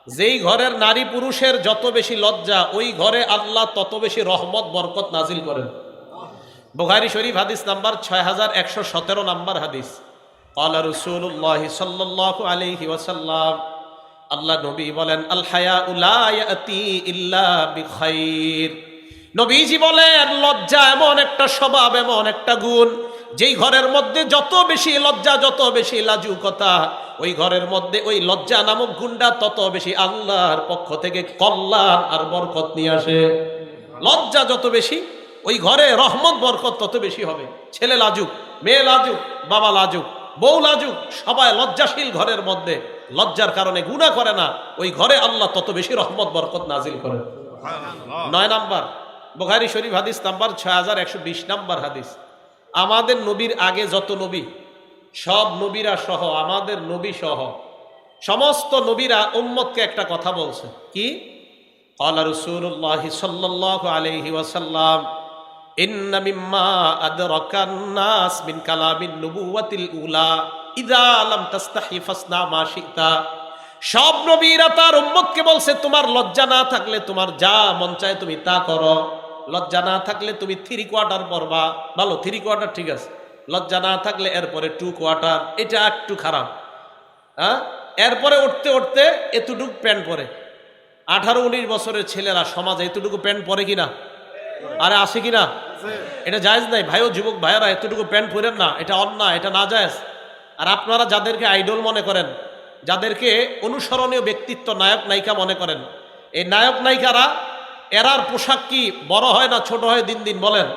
যেই ঘরের নারী পুরুষের যত বেশি লজ্জা, ওই ঘরে আল্লাহ তত বেশি রহমত বরকত নাজিল করেন। বুখারী শরীফ হাদিস নাম্বার 6117 নাম্বার হাদিস। ক্বালা রাসূলুল্লাহ সাল্লাল্লাহু আলাইহি ওয়াসাল্লাম, আল্লাহ নবী বলেন, আল হায়াউ লা ইয়াতি ইল্লা বিখাইর। নবীজি বলেন, লজ্জা এমন একটা স্বভাব, এমন একটা গুণ, যেই ঘরের মধ্যে যত বেশি লজ্জা, যত বেশি লাজুকতা, ওই ঘরের মধ্যে ওই লজ্জা নামক গুণটা তত বেশি আল্লাহর পক্ষ থেকে কল্যাণ আর বরকত নিয়ে আসে। লজ্জা যত বেশি, ওই ঘরে রহমত বরকত তত বেশি হবে। ছেলে লাজুক, মেয়ে লাজুক, বাবা লাজুক, বউ লাজুক, সবাই লজ্জাশীল ঘরের মধ্যে লজ্জার কারণে গুনাহ করে না, ওই ঘরে আল্লাহ তত বেশি রহমত বরকত নাজিল করেন। 9 নাম্বার, বুখারী শরীফ হাদিস নাম্বার 6120 নাম্বার হাদিস। আমাদের নবীর আগে যত নবী, সব নবীরা সহ, আমাদের নবী সহ সমস্ত নবীরা উম্মতকে একটা কথা বলছে। কি? ক্বালা রাসূলুল্লাহ সাল্লাল্লাহু আলাইহি ওয়াসাল্লাম, ইন্না মিম্মা আদরাকান নাস মিন কালামিন নবুওয়াতিল উলা ইযা লাম তাস্তাহি ফাসনা মা শিতা। সব নবীরা তার উম্মতকে বলছে, তোমার লজ্জা না থাকলে তোমার যা মন চায় তুমি তা করো। লজ্জা না থাকলে তুমি 3 কোয়ার্টার পরবা, ভালো 3 কোয়ার্টার ঠিক আছে। লজ্জা না থাকলে এরপরে 2 কোয়ার্টার, এটা একটু খারাপ। হ্যাঁ, এরপরে উঠতে উঠতে এতটুকু প্যান্ট পরে। 18-19 বছরের ছেলেরা সমাজে এতটুকু প্যান্ট পরে কিনা? আরে আসে কিনা? এটা জায়েজ নাই ভাইও, যুবক ভাইয়েরা এতটুকু প্যান্ট পরেন না, এটা অন্যায়, এটা না জায়েজ। আর আপনারা যাদেরকে আইডল মনে করেন, যাদেরকে অনুসরণীয় ব্যক্তিত্ব, নায়ক নায়িকা মনে করেন, এই নায়ক নায়িকারা এরার পোশাক কি বড় হয় না ছোট হয় দিন দিন? বলেন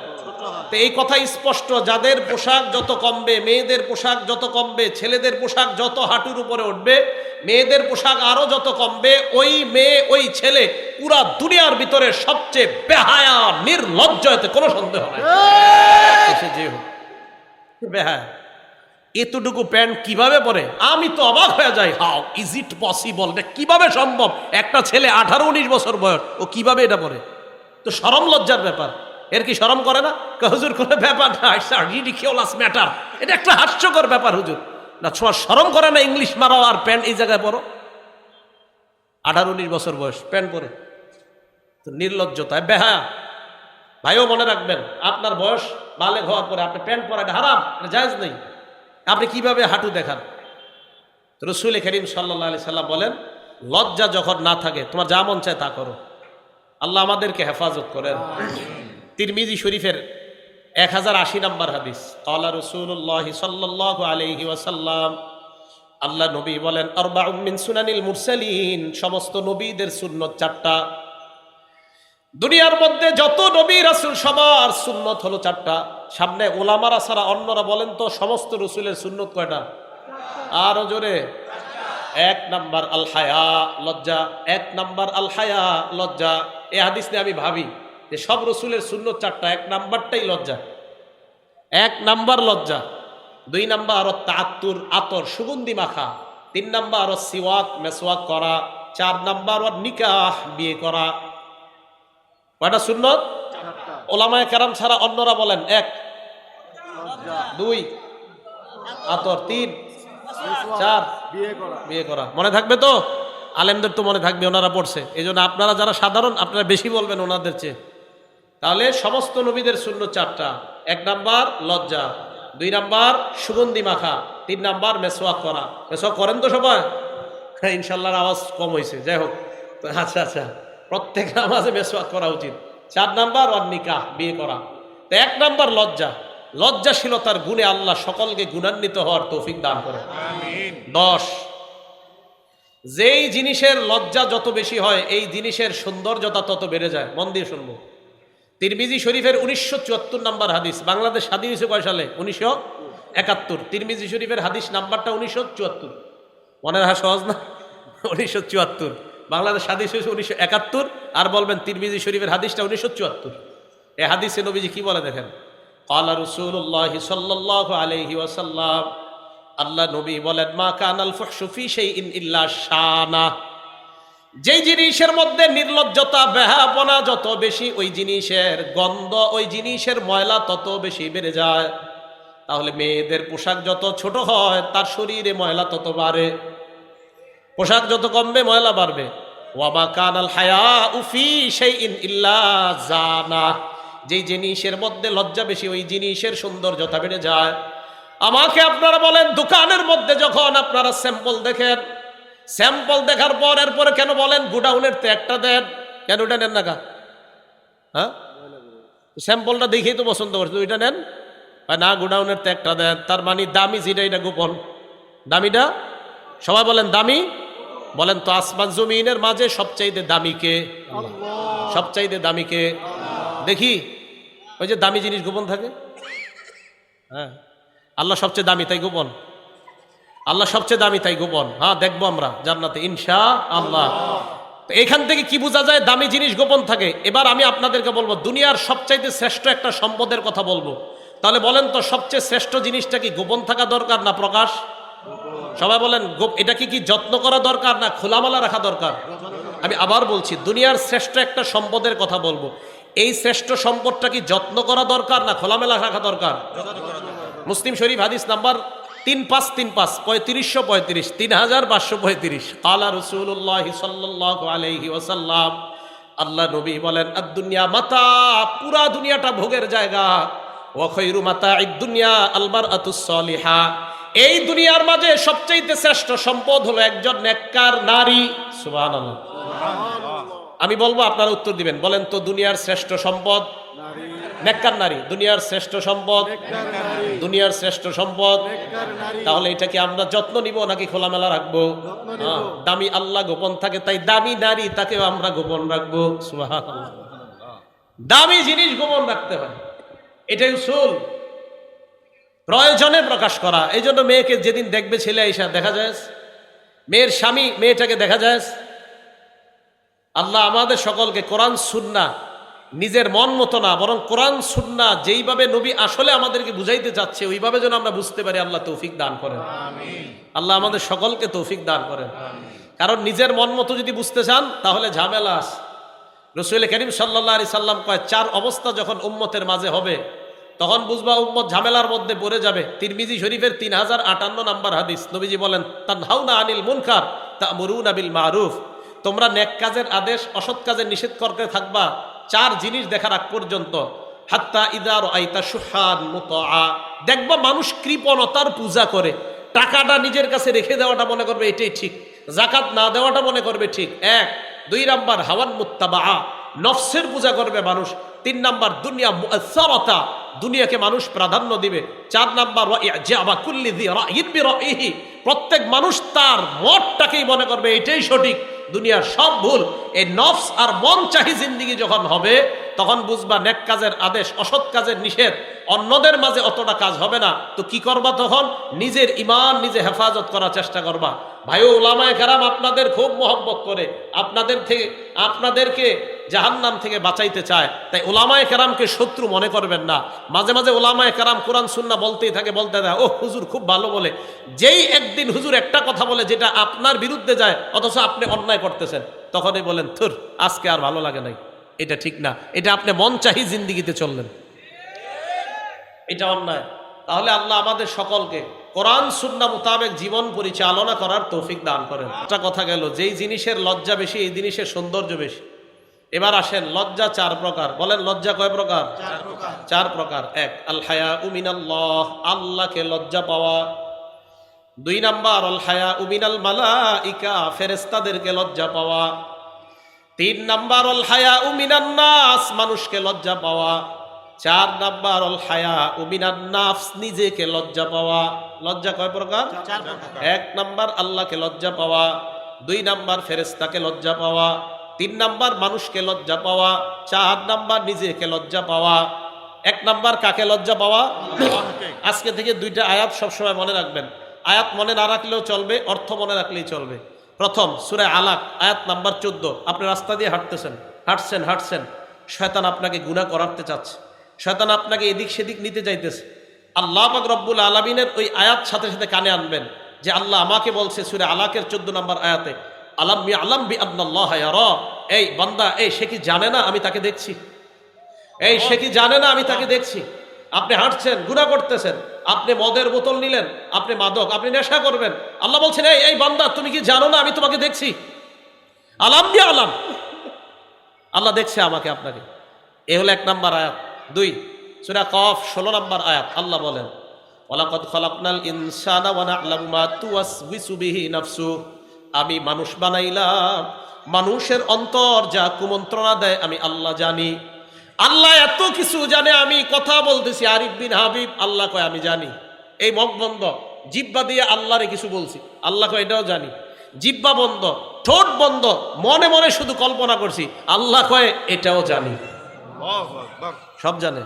তো। এই কথা স্পষ্ট, যাদের পোশাক যত কমবে, মেয়েদের পোশাক যত কমবে, ছেলেদের পোশাক যত হাঁটুর উপরে উঠবে, মেয়েদের পোশাক আরো যত কমবে, ওই মেয়ে ওই ছেলে পুরা দুনিয়ার ভিতরে সবচেয়ে বেহায়া নির্লজ্জ, এতে কোনো সন্দেহ নাই। যে হোক বেহায়া, এতটুকু প্যান্ট কিভাবে পরে? আমি তো অবাক হয়ে যাই, হাউ ইজ ইট পসিবল, কিভাবে সম্ভব? একটা ছেলে 18-19 বছর বয়স, ও কিভাবে এটা পরে? তো শরম লজ্জার ব্যাপার। এর কি শরম করে না? হুজুর কোনো ব্যাপার না, রিডিকিউলাস ম্যাটার, এটা একটা হাস্যকর ব্যাপার হুজুর। না ছোঁয়া শরম করে না ইংলিশ মারাও আর প্যান্ট এই জায়গায় পরো? 18-19 বছর বয়স প্যান্ট পরে, তো নির্লজ্জতায় বেহায়া। ভাইও মনে রাখবেন, আপনার বয়স বালেগ হওয়ার পরে আপনি প্যান্ট পরা, এটা হারাম, এটা জায়েজ নেই। আপনি কিভাবে হাঁটু দেখান? রাসূল করিম সাল্লাল্লাহু আলাইহি সাল্লাম বলেন, লজ্জা যখন না থাকে তোমার যা মন চায় তা করো। আল্লাহ আমাদেরকে হেফাজত করেন। তিরমিজি শরীফের 1080 নাম্বার হাদিস। ক্বালা রাসূলুল্লাহ সাল্লাল্লাহু আলাইহি ওয়াসাল্লাম, আল্লাহ নবী বলেন, আরবাউম মিন সুনানিল মুরসালিন, সমস্ত নবীদের সুন্নত 4টা। দুনিয়ার মধ্যে যত নবী রাসূল সবার সুন্নত হলো 4টা। সামনে ওলামারা ছাড়া অন্যরা বলেন তো সমস্ত রসুলের সুন্নত কয়টা? আরো জোরে। 1 নাম্বার আল হায়া, লজ্জা। 1 নাম্বার আল হায়া, লজ্জা। এই হাদিস নিয়ে আমি ভাবি যে সব রসুলের সুন্নত 4টা, 1 নাম্বারটাই লজ্জা। 1 নাম্বার লজ্জা। 2 নাম্বার তাআত্তুর, আতর, সুগন্ধি মাখা। 3 নাম্বার সিওয়াক, মেসওয়াক করা। 4 নাম্বার নিকাহ, বিয়ে করা। কয়টা সুন্নত? 4টা। ওলামায়ে কেরাম ছাড়া অন্যরা বলেন 1, 2 আতর, 3, 4 বিয়ে করা। মনে থাকবে তো? আলেমদের তো মনে থাকবে, ওনারা পড়ছে। এই জন্য আপনারা যারা সাধারণ, আপনারা বেশি বলবেন ওনাদের চেয়ে। তাহলে সমস্ত নবীদের সুন্নত 4টা। 1 নাম্বার লজ্জা, 2 নাম্বার সুগন্ধি মাখা, 3 নাম্বার মেসওয়াক করা। মেসওয়াক করেন তো সবাই? হ্যাঁ, ইনশাল্লাহর আওয়াজ কম হয়েছে, যাই হোক। আচ্ছা আচ্ছা, প্রত্যেক নামাজে মেসওয়াক করা উচিত। 4 নাম্বার নিকাহ, বিয়ে করা। তো 1 নাম্বার লজ্জা। লজ্জাশীলতার গুণে আল্লাহ সকলকে গুণান্বিত হওয়ার তৌফিক দান করে। আমিন। 10, যেই জিনিসের লজ্জা যত বেশি হয়, এই জিনিসের সৌন্দর্যতা তত বেড়ে যায়। মন দিয়ে শুনবো। তিরমিজি শরীফের 1974 নাম্বার হাদিস। বাংলাদেশ স্বাধীন হয়েছে কয় সালে? 1971। তিরমিজি শরীফের হাদিস নাম্বারটা 1974। মনে রাখা সহজ না? 1974। বাংলাদেশ স্বাধীন হয়েছে 1971, আর বলবেন তিরমিজি শরীফের হাদিসটা 1974। এই হাদিসে নবীজি কি বলে দেখেন। ক্বালা রাসূলুল্লাহ সাল্লাল্লাহু আলাইহি ওয়াসাল্লাম, আল্লাহ নবী বলেন, মা কানাল ফুহশু ফি শাইইন ইল্লা শানা। যেই জিনিসের মধ্যে নির্লজ্জতা, বেহায়াপনা যত বেশি, ওই জিনিসের গন্ধ, ওই জিনিসের ময়লা তত বেশি বেড়ে যায়। তাহলে মেয়েদের পোশাক যত ছোট হয়, তার শরীরে ময়লা তত বাড়ে। পোশাক যত কমবে, ময়লা বাড়বে। ওয়া মা কানাল হায়াউ ফি শাইইন ইল্লা জানা, যেই জিনিসের মধ্যে লজ্জা বেশি ওই জিনিসের সৌন্দর্যতা বেড়ে যায়। আমাকে আপনারা বলেন, দোকানের মধ্যে যখন আপনারা স্যাম্পল দেখেন, স্যাম্পল দেখার পর এরপরে কেন বলেন গোডাউনের তে একটা দেন, কেন ওটা নেন না? হ্যাঁ, স্যাম্পলটা দেখেই তো পছন্দ করছে, ওইটা নেন না, গোডাউনের তে একটা দেন। তার মানে দামি যেটা এটা গোপন, দামিটা সবাই বলেন দামি। বলেন তো আসমান জমিনের মাঝে সবচাইতে দামি কে? সবচাইতে দামি কে? দেখি ওই যে দামি জিনিস গোপন থাকে। হ্যাঁ, আল্লাহ সবচেয়ে দামি তাই গোপন, আল্লাহ সবচেয়ে দামি তাই গোপন। হ্যাঁ, দেখবো আমরা জান্নাতে ইনশাআল্লাহ। তো এখান থেকে কি বোঝা যায়? দামি জিনিস গোপন থাকে। এবার আমি আপনাদেরকে বলবো দুনিয়ার সবচাইতে শ্রেষ্ঠ একটা সম্পদের কথা বলবো। তাহলে বলেন তো সবচেয়ে শ্রেষ্ঠ জিনিসটা কি গোপন থাকা দরকার না প্রকাশ? সবাই বলেন এটা কি যত্ন করা দরকার না খোলামেলা রাখা দরকার? আমি আবার বলছি, দুনিয়ার শ্রেষ্ঠ একটা সম্পদের কথা বলবো। এই শ্রেষ্ঠ সম্পদটা কি যত্ন করা দরকার না খোলামেলা রাখা দরকার? মুসলিম শরীফ হাদিস নাম্বার 3535 3535 3535 ক্বালা রাসূলুল্লাহ সাল্লাল্লাহু আলাইহি ওয়াসাল্লাম, আল্লাহ নবী বলেন, আদ-দুনিয়া মাতা, পুরা দুনিয়াটা ভোগের জায়গা। ওয়া খায়রু মাতা'id দুনিয়া আল মারআতুস সালিহা, এই দুনিয়ার মাঝে সবচেয়ে শ্রেষ্ঠ সম্পদ হলো একজন নেককার নারী। সুবহানাল্লাহ। আমি বলবো আপনারা উত্তর দিবেন। বলেন তো দুনিয়ার শ্রেষ্ঠ সম্পদ নেককার নারী, দুনিয়ার শ্রেষ্ঠ সম্পদ, দুনিয়ার শ্রেষ্ঠ সম্পদ। তাহলে এটা কি আমরা যত্ন নিব নাকি খোলামেলা রাখবো? দামি আল্লাহ গোপন থাকে, তাই দামি নারী তাকেও আমরা গোপন রাখবো। সুবহানাল্লাহ। দামি জিনিস গোপন রাখতে হয়, এটাই উসুল। প্রয়োজনে প্রকাশ করা। এই জন্য মেয়েকে যেদিন দেখবে ছেলে আইসা দেখা যায়, মেয়ের স্বামী মেয়েটাকে দেখা যায়। আল্লাহ আমাদের সকলকে কোরআন সুন্নাহ নিজের মন মতো না, বরং কোরআন সুন্নাহ যেইভাবে নবী আসলে আমাদেরকে বুঝাইতে চাচ্ছে ওইভাবে যেন আমরা বুঝতে পারি, আল্লাহ তৌফিক দান করেন। আল্লাহ আমাদের সকলকে তৌফিক দান করেন। কারণ নিজের মন মতো যদি বুঝতে চান তাহলে ঝামেলা আছে। রাসূল করিম সাল্লাল্লাহু আলাইহি সাল্লাম কয়, 4 অবস্থা যখন উম্মতের মাঝে হবে তখন বুঝবা উম্মত ঝামেলার মধ্যে পড়ে যাবে। তিরমিজি শরীফের 3058 নম্বর হাদিস, নবীজি বলেন, তানহাউনা আনিল মুনকার তা'মুরুনা বিল মারুফ, তোমরা নেক কাজের আদেশ অসৎ কাজের নিষেধ করতে থাকবা 4 জিনিস দেখার আগ পর্যন্ত। হাত্তা ইযা রাআইতা শুহান মুতাআ, দেখবা মানুষ কৃপণতার পূজা করে, টাকাটা নিজের কাছে রেখে দেওয়াটা মনে করবে এটাই ঠিক, যাকাত না দেওয়াটা মনে করবে ঠিক। 1 2 নাম্বার হাওয়ান মুত্তাবাআ, নফসের পূজা করবে মানুষ। 3 নাম্বার দুনিয়া মুআসসারাতা, দুনিয়াকে মানুষ প্রাধান্য দিবে। 4 নাম্বার ওয়া ইজাবা কুল্লি যি রাইয়িন বিরাইহি, প্রত্যেক মানুষ তার মতটাকেই মনে করবে এটাই সঠিক, দুনিয়ার সব ভুল। এই নফস আর মন চাহি জিন্দেগি যখন হবে তখন বুঝবা নেক কাজের আদেশ অসৎ কাজের নিষেধ অন্যদের মাঝে অতটা কাজ হবে না। তো কি করবা তখন? নিজের ঈমান নিজে হেফাজত করার চেষ্টা করবা। ভাই উলামায়ে কেরাম আপনাদের খুব মহব্বত করে, আপনাদেরকে জাহান্নাম থেকে বাঁচাইতে চায়, তাই উলামায়ে কেরামকে শত্রু মনে করবেন না। মাঝে মাঝে উলামায়ে কেরাম কোরআন সুন্নাহ বলতেই থাকে, বলতে দেয়, ও হুজুর খুব ভালো বলে। যেই একদিন হুজুর একটা কথা বলে যেটা আপনার বিরুদ্ধে যায় অথচ আপনি অন্যায় করতেছেন, তখনই বলেন, থুর আজকে আর ভালো লাগে নাই, এটা ঠিক না, এটা আপনি মন চাহি জিন্দেগিতে চললেন, এটা অন্যায়। তাহলে আল্লাহ আমাদের সকলকে কোরআন সুন্নাহ মোতাবেক জীবন পরিচালনা করার তৌফিক দান করেন। একটা কথা গেল, যেই জিনিসের লজ্জা বেশি এই জিনিসের সৌন্দর্য বেশি। এবার আসেন, লজ্জা 4 প্রকার। বলেন লজ্জা কয় প্রকার? 4 প্রকার। 1 আল হায়াউ মিনাল্লাহ, আল্লাহকে লজ্জা পাওয়া। 2 নাম্বার আল হায়াউ মিনাল মালাইকা, ফেরেশতাদেরকে লজ্জা পাওয়া। 3 নাম্বার আল হায়াউ মিনান নাস, মানুষকে লজ্জা পাওয়া। 4 নাম্বার আল হায়াউ মিনান নাফস, নিজেকে লজ্জা পাওয়া। লজ্জা কয় প্রকার? 4 প্রকার। 1 নাম্বার আল্লাহকে লজ্জা পাওয়া, 2 নাম্বার ফেরেশতাকে লজ্জা পাওয়া, 3 নাম্বার মানুষকে লজ্জা পাওয়া, 4 নাম্বার নিজেকে লজ্জা পাওয়া। 1 নাম্বার কাকে লজ্জা পাওয়া? আজকে থেকে 2টা আয়াত সবসময় মনে রাখবেন। আয়াত মনে না রাখলেও চলবে, অর্থ মনে রাখলেই চলবে। প্রথম সূরা আলাক আয়াত নাম্বার 14। আপনি রাস্তা দিয়ে হাঁটছেন, শয়তান আপনাকে গুনাহ করাতে চাচ্ছে, শয়তান আপনাকে এদিক সেদিক নিতে চাইতেছে। আল্লাহ পাক রব্বুল আলামিনের ওই আয়াত সাথে সাথে কানে আনবেন যে আল্লাহ আমাকে বলছে সূরা আলাকের 14 নম্বর আয়াতে, আলাম ইয়ালাম বি আন্নাল্লাহ ইয়ারা, এই বান্দা, এই সে কি জানে না আমি তাকে দেখছি? এই সে কি জানে না আমি তাকে দেখছি? আপনি হাঁটছেন, গুনাহ করতেছেন, আপনি মদের বোতল নিলেন, আপনি মাদক, আপনি নেশা করবেন, আল্লাহ বলছেন, এই বান্দা তুমি কি জানো না আমি তোমাকে দেখছি? আলাম দিয়ে আলাম, আল্লাহ দেখছে আমাকে আপনাকে। এ হলো 1 নাম্বার আয়াত। 2 সূরা কফ 16 নাম্বার আয়াত, আল্লাহ বলেন ওয়ালাকাদ খালাকনাল ইনসানা ওয়া না'লামু মা তুওয়াসবিসু বিহি নাফসু, আমি মানুষ বানাইলাম, মানুষের অন্তর যা কুমন্ত্রণা দেয় আমি আল্লাহ জানি। আল্লাহ এত কিছু জানে, আমি কথা বলতেছি আরিফ বিন হাবিব, আল্লাহ কয় আমি জানি। এই মুখ বন্ধ, জিহ্বা দিয়ে আল্লাহরে কিছু বলছি, আল্লাহ কয় এটাও জানি। জিহ্বা বন্ধ, ঠোঁট বন্ধ, মনে মনে শুধু কল্পনা করছি, আল্লাহ কয় এটাও জানি, সব জানে।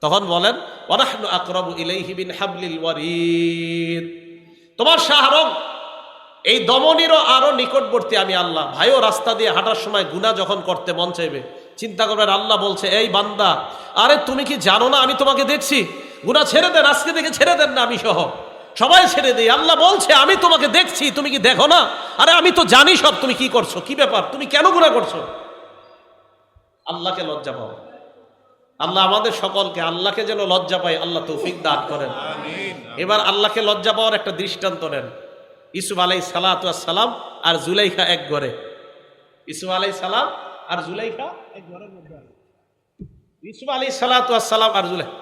তখন বলেন ওয়ানাহনু আকরাবু ইলাইহি মিন হাবলিল ওয়ারিদ, তোমার শাহরগ এই দমনীরও আরো নিকটবর্তী আমি আল্লাহ। ভাইও রাস্তা দিয়ে হাঁটার সময় গুনাহ যখন করতে মন চাইবে, চিন্তা করবেন আল্লাহ বলছে এই বান্দা, আরে তুমি কি জানো না আমি তোমাকে দেখছি, গুনাহ ছেড়ে দেন, আজকে থেকে ছেড়ে দেন না, আমি সহ সবাই ছেড়ে দেই। আল্লাহ বলছে আমি তোমাকে দেখছি, তুমি কি দেখো না? আরে আমি তো জানি সব, তুমি কি করছো, কি ব্যাপার, তুমি কেন গুনাহ করছো? আল্লাহকে লজ্জা পাও। আল্লাহ আমাদের সকলকে আল্লাহকে যেন লজ্জা পাই আল্লাহ তৌফিক দান করেন। এবার আল্লাহকে লজ্জা পাওয়ার একটা দৃষ্টান্ত নেন। ইউসুফ আলাইহিস সালাতু ওয়াস সালাম আর জুলাইখা এক ঘরে, ইউসুফ আলাইহিস সালাম আর জুলাইখা এক ঘরের মধ্যে। ইউসুফ আলাইহিস সালাতু ওয়াস সালাম আর জুলাইখা,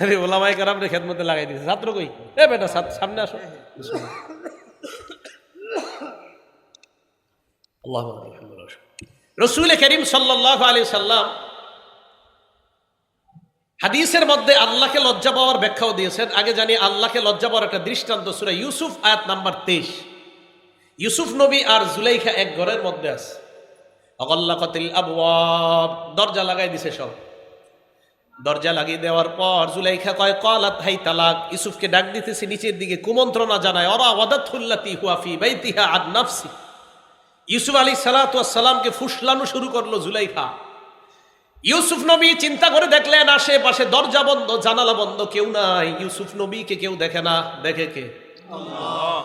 আরে ওলামায়ে কেরাম রে খেদমতে লাগাই দিয়েছে। ছাত্র কই? এ বেটা সামনে আসো। আল্লাহু আকবার। রাসূল করিম সাল্লাল্লাহু আলাইহি সাল্লাম হাদিসের মধ্যে আল্লাহকে লজ্জা পাওয়ার ব্যাখ্যাও দিয়েছেন। আগে জানি আল্লাহকে লজ্জা পাওয়ার একটা দৃষ্টান্ত সূরা ইউসুফ আয়াত নাম্বার 23। ইউসুফ নবী আর জুলাইখা এক ঘরের মধ্যে আছে। আগাল্লাকাতিল আবওয়াব, দরজা লাগাই দিছে সব। দরজা লাগিয়ে দেওয়ার পর জুলাইখা কয় ক্বালাত হাই তালাক, ইউসুফকে ডাক দিতেছে নিচের দিকে, কুমন্ত্রণা জানায়। ওরা ওয়াদাতুল্লাতি হুয়া ফি বাইতিহা আন নাফসি, ইউসুফ আলাইহিস সালাতু ওয়াস সালামকে ফুসলানো শুরু করলো জুলাইখা। ইউসুফ নবী চিন্তা করে দেখলেন আশেপাশে দরজা বন্ধ, জানালা বন্ধ, কেউ নাই। ইউসুফ নবীকে কেউ দেখে না, দেখে কে? আল্লাহ।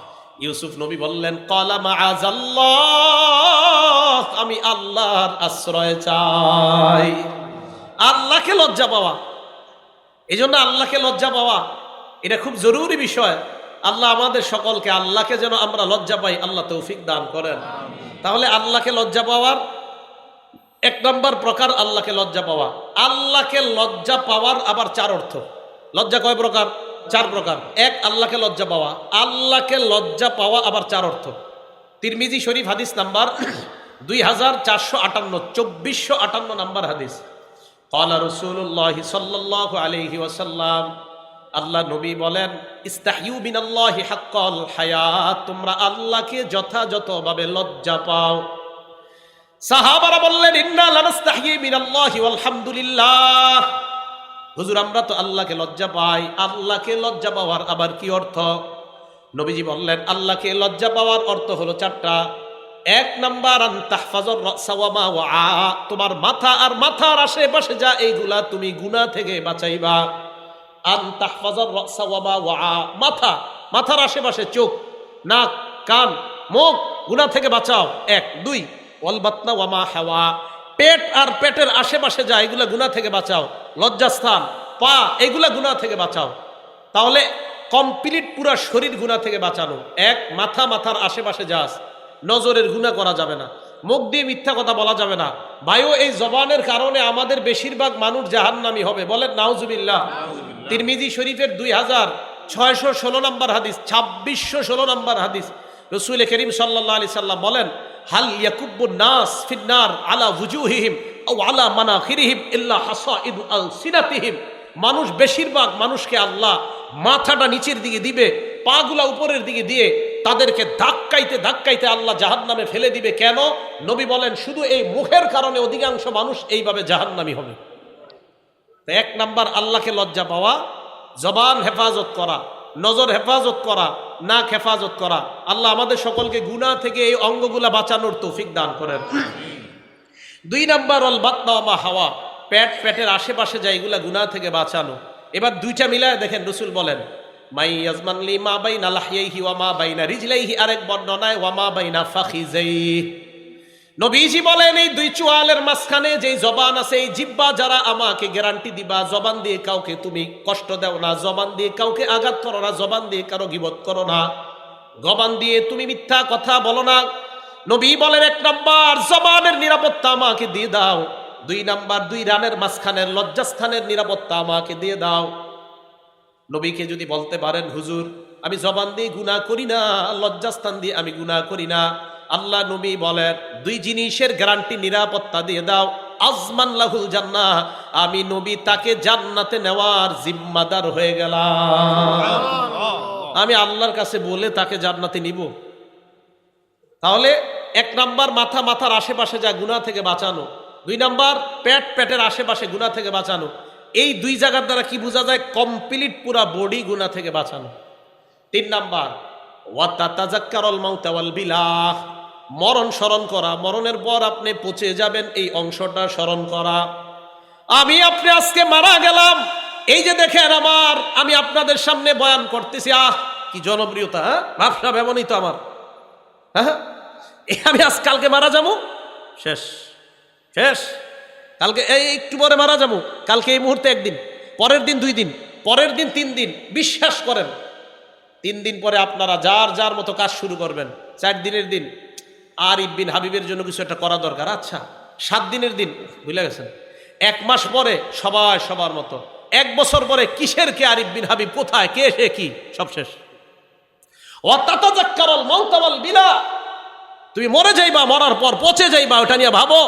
ইউসুফ নবী বললেন ক্বালা মাআযাল্লাহ, আমি আল্লাহর আশ্রয় চাই। আল্লাহকে লজ্জা পাওয়া, এই জন্য আল্লাহকে লজ্জা পাওয়া এটা খুব জরুরি বিষয়। আল্লাহ আমাদের সকলকে আল্লাহকে যেন আমরা লজ্জা পাই আল্লাহ তৌফিক দান করেন। তাহলে আল্লাহকে লজ্জা পাওয়ার 1 নম্বর প্রকার আল্লাহকে লজ্জা পাওয়া। আল্লাহকে লজ্জা পাওয়ার আবার 4 অর্থ। লজ্জা কয় প্রকার? 4 প্রকার। 1 আল্লাহকে লজ্জা পাওয়া, আল্লাহকে লজ্জা পাওয়া আবার 4 অর্থ। তিরমিজি শরীফ হাদিস নাম্বার 2458, 2458 নাম্বার হাদিস। ক্বালা রাসূলুল্লাহ সাল্লাল্লাহু আলাইহি ওয়াসাল্লাম, আল্লাহ নবী বলেন ইস্তাহিউ মিনাল্লাহি হাক্কাল হায়াত, তোমরা আল্লাহকে যথাযথভাবে লজ্জা পাও। সাহাবারা বললেন ইন্না লানাস্তাহি মিনাল্লাহি ওয়ালহামদুলিল্লাহ, হুজুর আমরা তো আল্লাহকে লজ্জা পাই। আল্লাহকে লজ্জা পাওয়ার আবার কি অর্থ? নবীজি বললেন আল্লাহকে লজ্জা পাওয়ার অর্থ হলো 4টা। 1 নাম্বার আন তাহফাজুর রাসা ওয়া মা ওয়া, তোমার মাথা আর মাথার আশেপাশে যা এইগুলা তুমি গুনাহ থেকে বাঁচাইবা। আন তাহফাজুর রাসা ওয়া মা ওয়া, মাথা, মাথার আশেপাশে চোখ, নাক, কান, মুখ গুনাহ থেকে বাঁচাও 1। 2 ওয়াল বাতনা ওয়া মা হাওয়া, পেট আর পেটের আশেপাশে যা এগুলা গুনাহ থেকে বাঁচাও। লজ্জাস্থান, পা, এগুলা গুনাহ থেকে বাঁচাও। তাহলে কমপ্লিট পুরা শরীর গুনাহ থেকে বাঁচানো। 1 মাথা, মাথার আশেপাশে যা আছে, নজরের গুনাহ করা যাবে না, মুখ দিয়ে মিথ্যা কথা বলা যাবে না। ভাইও এই জবানের কারণে আমাদের বেশিরভাগ মানুষ জাহান্নামী হবে, বলেন নাউজুবিল্লাহ। তিরমিজি শরীফের 2616 নম্বর হাদিস, 2616 নম্বর হাদিস, রাসূল করিম সাল্লাল্লাহু আলাইহি সাল্লাম বলেন হাল ইয়াকুব্বুন নাস ফিন্নার আলা ওয়ুজুহিহিম আও আলা মানাখিরিহিম ইল্লা হাসাইদু আলসিনাতিহিম, মানুষ বেশিরভাগ মানুষকে আল্লাহ মাথাটা নিচের দিকে দিবে, পাগুলা উপরের দিকে দিয়ে তাদেরকে ধাক্কাইতে ধাক্কাইতে আল্লাহ জাহান্নামে ফেলে দিবে। কেন? নবী বলেন শুধু এই মুখের কারণে অধিকাংশ মানুষ এইভাবে জাহান্নামী হবে। 1 নাম্বার আল্লাহকে লজ্জা পাওয়া, জবান হেফাজত করা, নজর হেফাজত করা, নাক হেফাজত করা। আল্লাহ আমাদের সকলকে গুনাহ থেকে এই অঙ্গগুলা বাঁচানোর তৌফিক দান করেন। 2 নাম্বার ওয়াল বাতনা ওয়া মা হাওয়া, পেট, পেটের আশেপাশে যা এগুলা গুনাহ থেকে বাঁচানো। এবার 2টা মিলায় দেখেন, রাসূল বলেন মাই ইয়াজমান লি মা বাইনা লাহইহি ওয়া মা বাইনা রিজলাইহি, আরেক বর্ণনায় ওয়া মা বাইনা ফাখিজাইহি। নবীজি বলেন এই 2 চোয়ালের মাঝখানে যেই জবান আছে, এই জিহ্বা যারা আমাকে গ্যারান্টি দিবা জবান দিয়ে কাউকে তুমি কষ্ট দাও না, জবান দিয়ে কাউকে আঘাত করো না, জবান দিয়ে কারো গীবত করো না, জবান দিয়ে তুমি মিথ্যা কথা বলো না, নবী বলেন, 1 নাম্বার জবানের নিরাপত্তা আমাকে দিয়ে দাও, 2 নাম্বার 2 রানের মাঝখানের লজ্জাস্থানের নিরাপত্তা আমাকে দিয়ে দাও। নবীকে যদি বলতে পারেন, হুজুর আমি জবান দিয়ে গুনাহ করি না, লজ্জাস্থান দিয়ে আমি গুনাহ করি না, আল্লাহ নবী বলেন 2 জিনিসের গ্যারান্টি, নিরাপত্তা দিয়ে দাও, আজমান লাহুল জান্নাহ, আমি নবী তাকে জান্নাতে নেওয়ার জিম্মাদার হয়ে গেলাম। আমি আল্লাহর কাছে বলে তাকে জান্নাতে নিব। তাহলে 1 নাম্বার মাথার আশেপাশে যা গুনাহ থেকে বাঁচানো, 2 নাম্বার পেটের আশেপাশে গুনাহ থেকে বাঁচানো। এই 2 জায়গার দ্বারা কি বোঝা যায়? কমপ্লিট পুরা বডি গুনাহ থেকে বাঁচানো। 3 নাম্বার ওয়া তাতাযাক্কারুল মাউত ওয়াল বিলাহ, মরণ স্মরণ করা, মরণের পর আপনি পচে যাবেন এই অংশটা স্মরণ করা। আমি আপনি আজকে মারা গেলাম, এই যে দেখেন আমি আপনাদের সামনে বয়ান করতেছি, কি জনপ্রিয়তা, হ্যাঁ ভাবসা এমনই তো আমার, হ্যাঁ আমি কালকে মারা যাবো, শেষ, কালকে এই একটু পরে মারা যাবো, কালকে এই মুহূর্তে 1 দিন, পরের দিন 2 দিন, পরের দিন 3 দিন। বিশ্বাস করেন 3 দিন পরে আপনারা যার যার মতো কাজ শুরু করবেন। 4 দিনের দিন আরিফ বিন হাবিবের জন্য কিছু একটা করা দরকার, আচ্ছা 7 দিনের দিন ভুলে গেছেন। 1 মাস পরে সবাই সবার মতো, 1 বছর পরে কিসের কে আরিফ বিন হাবিব, কোথায় কে সে কি, সব শেষ। ওয়া তাতাযাক্কারুল মাউত ওয়াল বিলাহ, তুমি মরে যাইবা, মরার পর পচে যাইবা, ওটা নিয়ে ভাবো।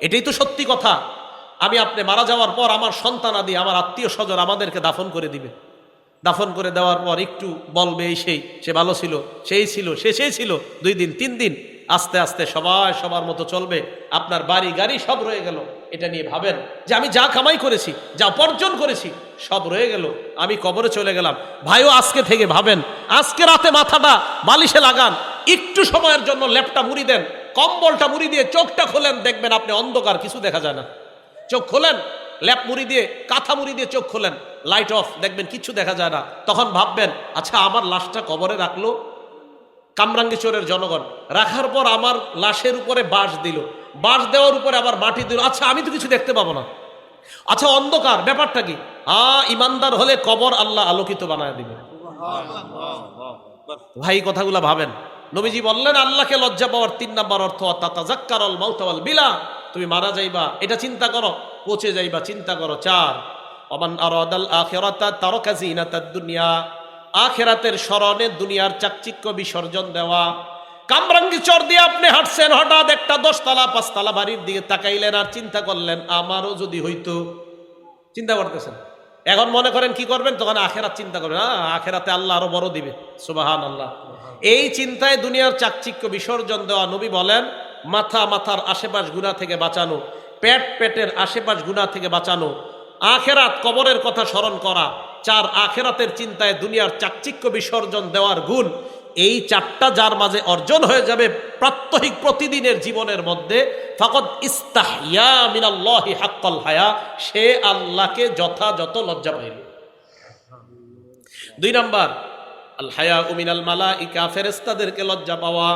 এটাই তো সত্যি কথা। আমি আপনি মারা যাওয়ার পর আমার সন্তানাদি, আমার আত্মীয় স্বজন আমাদেরকে দাফন করে দিবে। দাফন করে দেওয়ার পর একটু বলবে এই সে ভালো ছিল, সেই ছিল 2 দিন 3 দিন, আস্তে আস্তে সবাই সবার মতো চলবে। আপনার বাড়ি গাড়ি সব রয়ে গেল। এটা নিয়ে ভাবেন যে আমি যা কামাই করেছি, যা উপার্জন করেছি, সব রয়ে গেল, আমি কবরে চলে গেলাম। ভাইও আজকে থেকে ভাবেন, আজকে রাতে মাথাটা বালিশে লাগান, একটু সময়ের জন্য ল্যাপটা মুড়ি দেন, কম্বলটা মুড়ি দিয়ে চোখটা খোলেন, দেখবেন আপনি অন্ধকার, কিছু দেখা যায় না। চোখ খোলেন, ল্যাপ মুড়ি দিয়ে, কাঁথা মুড়ি দিয়ে চোখ খোলেন, লাইট অফ, দেখবেন কিচ্ছু দেখা যায় না। তখন ভাববেন, আচ্ছা আমার লাশটা কবরে রাখলো কামরাঙ্গীরচরের জনগণ, রাখার পর আমার লাশের উপরে বাঁশ দিল, বাঁশ দেওয়ার উপরে আবার মাটি দিল, আচ্ছা আমি তো কিছু দেখতে পাবো না, আচ্ছা অন্ধকার, ব্যাপারটা কি? ইমানদার হলে কবর আল্লাহ আলোকিত বানায় দিবে। ভাই কথাগুলা ভাবেন। নবীজি বললেন আল্লাহকে লজ্জা পাওয়ার 3 নাম্বার অর্থ তাতাযাক্কারুল মাউত ওয়াল বিলাহ, তুমি মারা যাইবা এটা চিন্তা করো, পচে যাইবা চিন্তা করো। 4 ওমান আরাদাল আখিরাতা তারাকা জিনাতাদ দুনিয়া, আখিরাতের স্মরণে দুনিয়ার চাকচিক্য বিসর্জন দেওয়া। কামরাঙ্গীরচর দিয়ে আপনি হাঁটছেন, হঠাৎ একটা 10 তলা 5 তলা বাড়ির দিকে তাকাইলেন আর চিন্তা করলেন আমারও যদি হইতো, চিন্তা করতেছেন। এখন মনে করেন কি করবেন? তখন আখেরাত চিন্তা করবেন, আখেরাতে আল্লাহ আরো বড় দিবে, সুবহানাল্লাহ। এই চিন্তায় দুনিয়ার চাকচিক্য বিসর্জন দেওয়া। নবী বলেন মাথার আশেপাশ গুনাহ থেকে বাঁচানো, পেটের আশেপাশ গুনাহ থেকে বাঁচানো, আখেরাত কবরের কথা স্মরণ করা। 4 আখেরাতের চিন্তায় দুনিয়ার চাকচিক্য বিসর্জন দেওয়ার গুণ। এই 4টা যার মাঝে অর্জন হয়ে যাবে প্রাত্যহিক প্রতিদিনের জীবনের মধ্যে, ফাকাদ ইস্তাহইয়া মিনাল্লাহি হাক্কাল হায়া, সে আল্লাহকে যথাযথ লজ্জা পাইল। 2 নাম্বার আল হায়া মিনাল মালাইকা, ফেরেশতাদেরকে লজ্জা পাওয়া।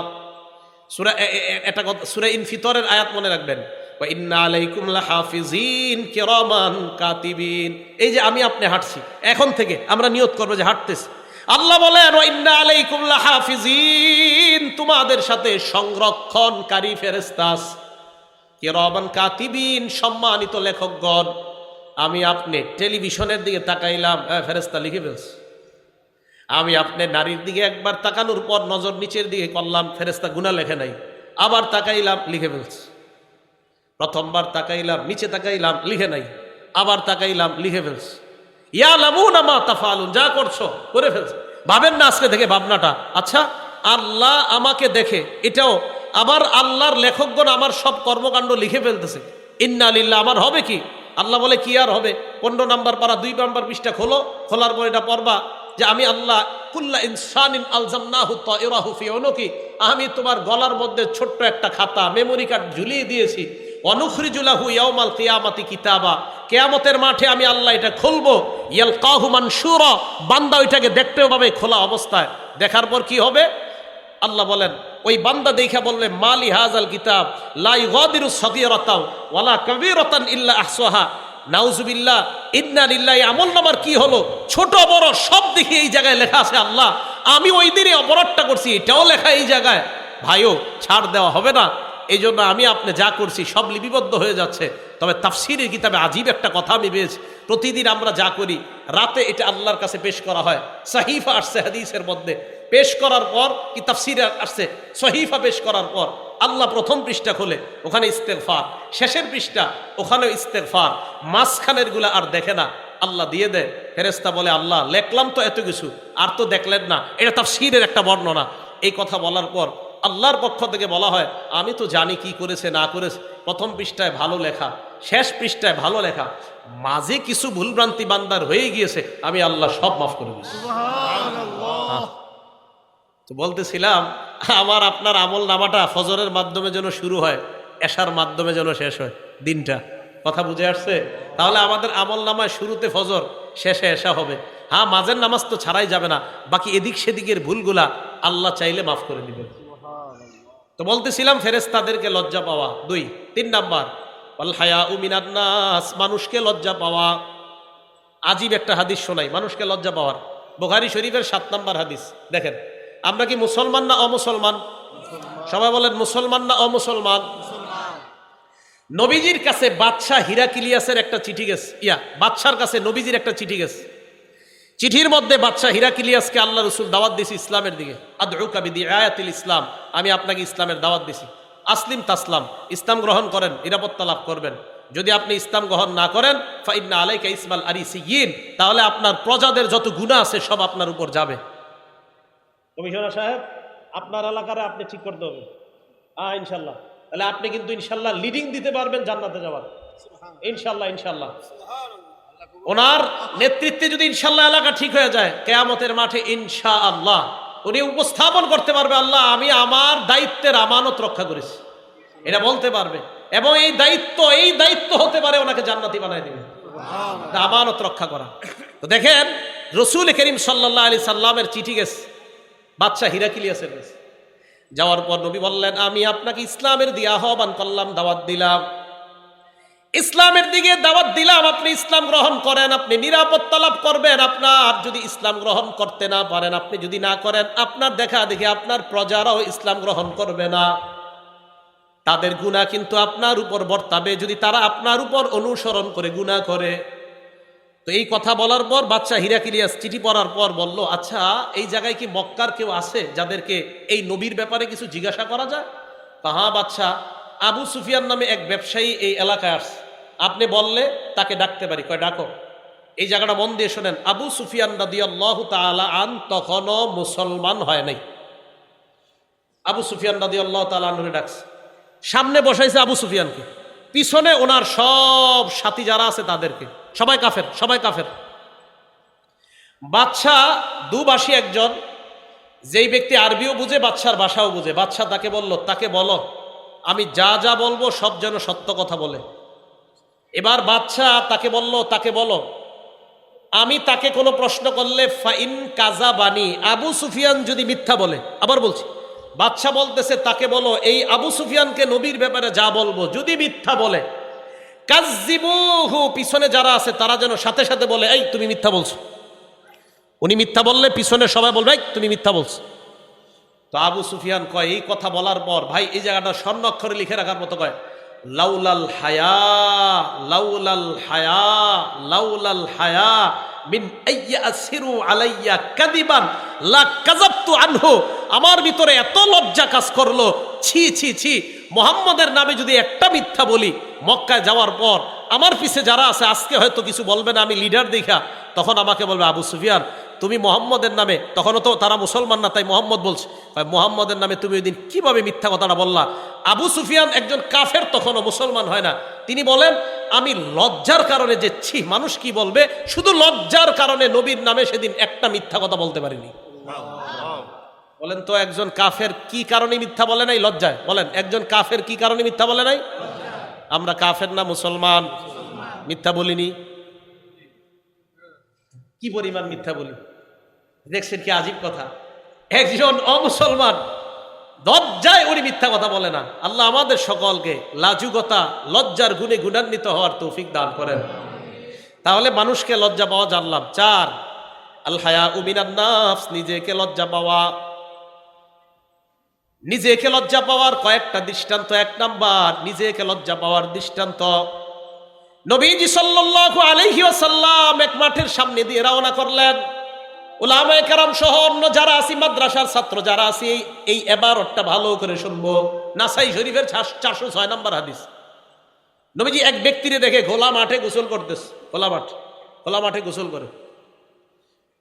সূরা ইনফিতরের আয়াত মনে রাখবেন, ওয়া ইন্না আলাইকুম লাহাফিজিন কিরামান কাতিবিন। এই যে আমি আপনি হাঁটছি, এখন থেকে আমরা নিয়ত করবো যে হাঁটতেছি। আল্লাহ বলেন ওয়া ইন্না আলাইকুম লাহাফিজিন, তোমাদের সাথে সংরক্ষণকারী ফেরেশতা আছে, কিরামান কাতিবিন, সম্মানিত লেখকগণ। আমি আপনি টেলিভিশনের দিকে তাকাইলাম, ফেরেশতা লিখে ফেলছে। আমি আপনি নারীর দিকে একবার তাকানোর পর নজর নিচের দিকে করলাম, ফেরেশতা গুনাহ লেখে নাই, আবার তাকাইলাম লিখে ফেলছে। প্রথমবার তাকাইলাম, নিচে তাকাইলাম, লিখে নাই, আবার তাকাইলাম, লিখে ফেলছে। ইয়ালামুনা মা তাফআলুন, যা করছো করে ফেলছে। ভাবেন না আজকে থেকে ভাবনাটা, আচ্ছা আল্লাহ আমাকে দেখে, এটাও আবার আল্লাহর লেখকগণ আমার সব কর্মকাণ্ড লিখে ফেলতেছে। ইন্না লিল্লাহ, আমার হবে কি? আল্লাহ বলে কি আর হবে? 15 নাম্বার পারা 2 নাম্বার পৃষ্ঠা খোলো, খোলার পর এটা পড়বা যে আমি আল্লাহ কুল্লা ইনসানিন আলজামনাহু তায়রাহু ফি উনুকি, আমি তোমার গলার মধ্যে ছোট্ট একটা খাতা মেমোরি কার্ড ঝুলিয়ে দিয়েছি। অনুখরিজু লাহু ইয়াউমাল কিয়ামাতি কিতাবা, কিয়ামতের মাঠে আমি আল্লাহ এটা খুলবো। ইয়ালকাহু মানশুরা, বান্দা ওইটাকে দেখতেও পাবে খোলা অবস্থায়। দেখার পর কি হবে? আল্লাহ বলেন ওই বান্দা দেখা বলবে মালি হাজাল কিতাব লা ইগাদিরু সগীরাতাও ওয়ালা কাবীরাতান ইল্লা আহসাহা, নাউজুবিল্লাহ, ইন্না লিল্লাহি। আমল নামার কি হলো? ছোট বড় সব দেখি এই জায়গায় লেখা আছে। আল্লাহ আমি ওই দিনে অপরাধটা করছি, এটাও লেখা এই জায়গায়। ভাইও ছাড় দেওয়া হবে না। এই জন্য আমি আপনি যা করছি সব লিপিবদ্ধ হয়ে যাচ্ছে। তবে তাফসীরের কিতাবে আজীব একটা কথা আমি পেয়েছি, প্রতিদিন আমরা যা করি রাতে এটা আল্লাহর কাছে পেশ করা হয়। সহিফা আসছে হাদিসের মধ্যে, পেশ করার পর কি তাফসীরে আসছে, সহিফা পেশ করার পর আল্লাহ প্রথম পৃষ্ঠা খোলে, ওখানে ইস্তেগফার, শেষের পৃষ্ঠা ওখানেও ইস্তেগফার, মাঝখানের গুলা আর দেখে না, আল্লাহ দিয়ে দেয়। ফেরেশতা বলে আল্লাহ লেখলাম তো এত কিছু, আর তো দেখলেন না। এটা তাফসীরের একটা বর্ণনা। এই কথা বলার পর আল্লাহর পক্ষ থেকে বলা হয় আমি তো জানি কি করেছে না করেছে। প্রথম পৃষ্ঠায় ভালো লেখা, শেষ পৃষ্ঠায় ভালো লেখা, মাঝে কিছু ভুলভ্রান্তি বান্দার হয়ে গিয়েছে, আমি আল্লাহ সব মাফ করে দিয়েছি। তো বলতেছিলাম আমার আপনার আমল নামাটা ফজরের মাধ্যমে যেন শুরু হয়, এশার মাধ্যমে যেন শেষ হয় দিনটা। কথা বুঝে আসছে? তাহলে আমাদের আমল নামায় শুরুতে ফজর, শেষে এশা হবে। হ্যাঁ, মাঝের নামাজ তো ছাড়াই যাবে না, বাকি এদিক সেদিকের ভুলগুলা আল্লাহ চাইলে মাফ করে দিবেন। তো বলতেছিলাম ফেরেশতাদেরকে লজ্জা পাওয়া। 2, 3 নাম্বার ওয়াল হায়াউ মিনান নাস, মানুষকে লজ্জা পাওয়া। আজীব একটা হাদিস শোনাই মানুষকে লজ্জা পাওয়ার। বুখারী শরীফের 7 নাম্বার হাদিস। দেখেন, আমরা কি মুসলমান না অমুসলমান? সবাই বলেন মুসলমান না অমুসলমান? নবীজির কাছে বাদশাহ হিরাকিলিয়াসের একটা চিঠি গেছে, বাদশার কাছে নবীজির একটা চিঠি গেছে। চিঠির মধ্যে বাদশাহ হিরাকিলিয়াসকে আল্লাহ রসুল দাওয়াত দিয়েছি ইসলামের দিকে। আদউকা বিদিআয়াতিল ইসলাম, আমি আপনাকে ইসলামের দাওয়াত দিছি। আসলিম তাসলাম, ইসলাম গ্রহণ করেন, নিরাপত্তা লাভ করবেন। যদি আপনি ইসলাম গ্রহণ না করেন ফাইন্না আলাইকা ইসমাল আরিসিয়িন, তাহলে আপনার প্রজাদের যত গুনাহ আছে সব আপনার উপর যাবে। কমিশনার সাহেব, আপনার এলাকারে আপনি ঠিক করতে হবে। ইনশাল্লাহ। তাহলে আপনি কিন্তু ইনশাল্লাহ লিডিং দিতে পারবেন জান্নাতে যাওয়ার। ইনশাল্লাহ ইনশাল্লাহ। ওনার নেতৃত্বে যদি ইনশাল্লাহ এলাকা ঠিক হয়ে যায়, কিয়ামতের মাঠে ইনশাআল্লাহ উনি উপস্থাপন করতে পারবে আল্লাহ আমি আমার দায়িত্বের আমানত রক্ষা করেছি, এটা বলতে পারবে। এবং এই দায়িত্ব হতে পারে ওনাকে জান্নাতি বানায় দিবে, আমানত রক্ষা করা। তো দেখেন, রসুল করিম সাল্লাল্লাহু আলাইহি সাল্লামের চিঠি গেছে বাদশাহ হিরাকিলিয়াসের কাছে। যাওয়ার পর নবী বললেন আমি আপনাকে ইসলামের দিয়ে আহ্বান করলাম, দাওয়াত দিলাম, ইসলামের দিকে দাওয়াত দিলাম। আপনি ইসলাম গ্রহণ করেন, আপনি নিরাপত্তা লাভ করবেন। আপনার যদি ইসলাম গ্রহণ করতে না পারেন, আপনি যদি না করেন, আপনার দেখা দেখে আপনার প্রজারাও ইসলাম গ্রহণ করবে না, তাদের গুনাহ কিন্তু আপনার উপর বর্তাবে যদি তারা আপনার উপর অনুসরণ করে গুনাহ করে। তো এই কথা বলার পর বাদশাহ হিরাকিলিয়াস চিঠি পড়ার পর বলল, আচ্ছা এই জায়গায় কি মক্কার কেউ আছে যাদেরকে এই নবীর ব্যাপারে কিছু জিজ্ঞাসা করা যায়? হ্যাঁ বাদশাহ, আবু সুফিয়ান নামে এক ব্যবসায়ী এই এলাকায় আসছে, আপনি বললে তাকে ডাকতে পারি। কয় ডাকো। এই জায়গাটা মন দিয়ে শোনেন, আবু সুফিয়ান রাদিয়াল্লাহু তাআলা আন তখনও মুসলমান হয় নাই। আবু সুফিয়ান রাদিয়াল্লাহু তাআলা আনহুকে ডাকছে, সামনে বসাইছে আবু সুফিয়ানকে, পিছনে ওনার সব সাথী যারা আছে তাদেরকে, সবাই কাফের, সবাই কাফের। বাদশাহ দুভাষী একজন, যেই ব্যক্তি আরবিও বুঝে বাদশার ভাষাও বুঝে। বাদশাহ তাকে বলল, তাকে বলো আমি যা যা বলবো সব যেন সত্য কথা বলে। এবার বাদশাহ তাকে বলল, তাকে বলো আমি তাকে কোনো প্রশ্ন করলে ফাইন কাজা বানি, আবু সুফিয়ান যদি মিথ্যা বলে। আবার বলছি, বাদশাহ বলতেছে তাকে বলো এই আবু সুফিয়ানকে নবীর ব্যাপারে যা বলবো যদি মিথ্যা বলে, কাযযিবুহু, পিছনে যারা আছে তারা যেন সাথে সাথে বলে এই তুমি মিথ্যা বলছো। উনি মিথ্যা বললে পিছনে সবাই বলবে এই তুমি মিথ্যা বলছো। তো আবু সুফিয়ান কয়, এই কথা বলার পর ভাই এই জায়গাটা স্বর্ণ অক্ষরে লিখে রাখার মতো, কয় লাউলাল হায়া, লাউলাল হায়া, লাউলাল হায়া মিন আইয়াসিরু আলাইয়া কাযিবান লা কাযাবতু আনহু। আমার ভিতরে এত লজ্জা কাজ করলো, ছি ছি ছি, মুহাম্মদের নামে যদি একটা মিথ্যা বলি মক্কায় যাওয়ার পর আমার পিছে যারা আছে আজকে হয়তো কিছু বলবে না, আমি লিডার দেখা, তখন আমাকে বলবে আবু সুফিয়ান তুমি মোহাম্মদের নামে, তখনও তো তারা মুসলমান না তাই মোহাম্মদ বলছে, মোহাম্মদের নামে তুমি ওই দিন কিভাবে মিথ্যা কথাটা বললা? আবু সুফিয়ান একজন কাফের, তখনও মুসলমান হয় না। তিনি বলেন আমি লজ্জার কারণে, যে ছি মানুষ কি বলবে, শুধু লজ্জার কারণে নবীর নামে সেদিন একটা মিথ্যা কথা বলতে পারিনি। বলেন তো একজন কাফের কি কারণে মিথ্যা বলে নাই? লজ্জায়। বলেন একজন কাফের কি কারণে মিথ্যা বলে নাই? আমরা কাফের না মুসলমান? মিথ্যা বলিনি। কি পরিমাণ মিথ্যা বলি দেখছেন, কি আজীব কথা। একজন অমুসলমান লজ্জায় উনি মিথ্যা কথা বলে না। আল্লাহ আমাদের সকলকে লাজুকতা, লজ্জার গুণে গুণান্বিত হওয়ার তৌফিক দান করেন। তাহলে মানুষকে লজ্জা পাওয়া জানলাম। 4, আল হায়াউ মিনান নাফস, নিজেকে লজ্জা পাওয়া। নিজেকে লজ্জা পাওয়ার কয়েকটা দৃষ্টান্ত। এক নাম্বার, নিজেকে লজ্জা পাওয়ার দৃষ্টান্ত, নবীজি সাল্লাল্লাহু আলাইহি ওয়াসাল্লাম এক মাঠের সামনে দিয়ে রওনা করলেন। উলামায়ে কেরাম সহ অন্য যারা আছি, মাদ্রাসার ছাত্র যারা আছি, এই ইবারতটা ভালো করে শুনবো। নাসাই শরীফের 406 নম্বর হাদিস। নবীজি এক ব্যক্তিরে দেখে খোলা মাঠে গোসল করতেছে, খোলা মাঠে গোসল করে।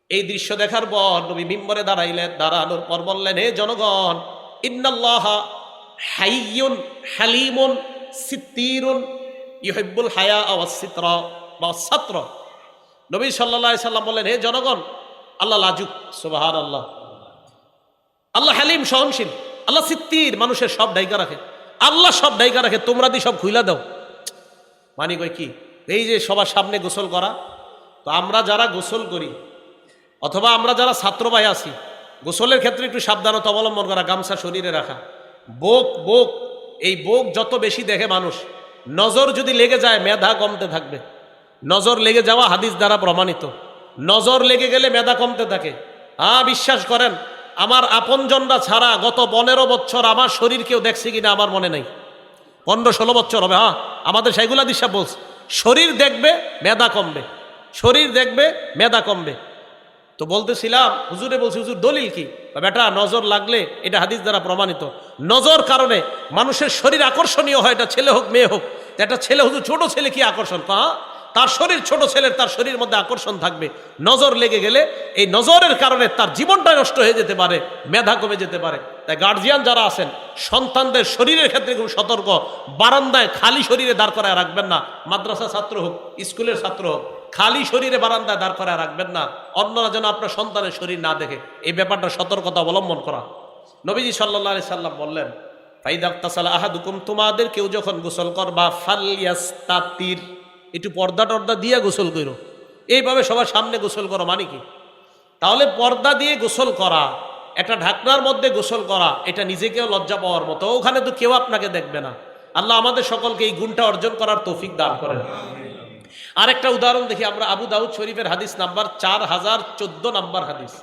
এই দৃশ্য দেখার পর নবী মিম্বরে দাঁড়াইলেন। দাঁড়ানোর পর বললেন, হে জনগণ, ইন্নাল্লাহা হাইয়ুন হালিমুন সিত্তিরুন ইউহিব্বুল হায়া ওয়াস সিতরা ওয়াস সাতর। নবী সাল্লাল্লাহু আলাইহি সাল্লাম বললেন, হে জনগণ, আল্লাহ লাজুক, সুবহানাল্লাহ। আল্লাহ হালিম, সহনশীল। আল্লাহ সিত্তির, মানুষের সব ডাইকা রাখে। আল্লাহ সব ডাইকা রাখে, তোমরা দি সব খুইলা দাও। মানে কই কি, এই যে সবার সামনে গোসল করা, তো আমরা যারা গোসল করি অথবা আমরা যারা ছাত্র ভাই আছি, গোসলের ক্ষেত্রে একটু সাবধানতা অবলম্বন করা, গামছা শরীরে রাখা। বোক এই বোক যত বেশি দেখে মানুষ, নজর যদি লেগে যায় মেধা কমতে থাকবে। নজর লেগে যাওয়া হাদিস দ্বারা প্রমাণিত। নজর লেগে গেলে মেধা কমতে থাকে। বিশ্বাস করেন, আমার আপনজনরা ছাড়া গত 15 বছর আমার শরীর কেউ দেখছে কিনা আমার মনে নাই। 15-16 বছর হবে। আমাদের সেগুলা দিশা বলছে, শরীর দেখবে মেধা কমবে, শরীর দেখবে মেধা কমবে। তো বলতেছিলাম, হুজুরে বলছি, হুজুর দলিল কি? বেটা, নজর লাগলে, এটা হাদিস দ্বারা প্রমাণিত, নজর কারণে মানুষের শরীর আকর্ষণীয় হয়। এটা ছেলে হোক মেয়ে হোক। একটা ছেলে, হুজুর ছোট ছেলে কি আকর্ষণ? তার শরীর ছোট, ছেলের তার শরীরের মধ্যে আকর্ষণ থাকবে। নজর লেগে গেলে এই নজরের কারণে তার জীবনটা নষ্ট হয়ে যেতে পারে, মেধা কমে যেতে পারে। তাই গার্জিয়ান যারা আছেন, সন্তানদের শরীরের ক্ষেত্রে খুব সতর্ক। বারান্দায় খালি শরীরে দাঁড় করায় রাখবেন না। মাদ্রাসা ছাত্র হোক, স্কুলের ছাত্র হোক, খালি শরীরে বারান্দায় দাঁড় করায় রাখবেন না, অন্যরা যেন আপনার সন্তানের শরীর না দেখে। এই ব্যাপারটা সতর্কতা অবলম্বন করা। নবীজি সাল্লাল্লাহু আলাইহি সাল্লাম বললেন, ফাইদা তাসালা আহাদুকুম, তোমাদের কেউ যখন গোসল করবা, ফালইয়াস্তাতির, একটু পর্দা টর্দা দিয়ে গোসল করো। এইভাবে সবার সামনে গোসল করো মানে কি? তাহলে পর্দা দিয়ে গোসল করা, একটা ঢাকনার মধ্যে গোসল করা, এটা নিজেকেও লজ্জা পাওয়ার মতো। ওখানে তো কেউ আপনাকে দেখবে না। আল্লাহ আমাদের সকলকে এই গুণটা অর্জন করার তৌফিক দান করেন। আরেকটা উদাহরণ দেখি আমরা, আবু দাউদ শরীফের হাদিস নাম্বার 4014 নাম্বার হাদিস।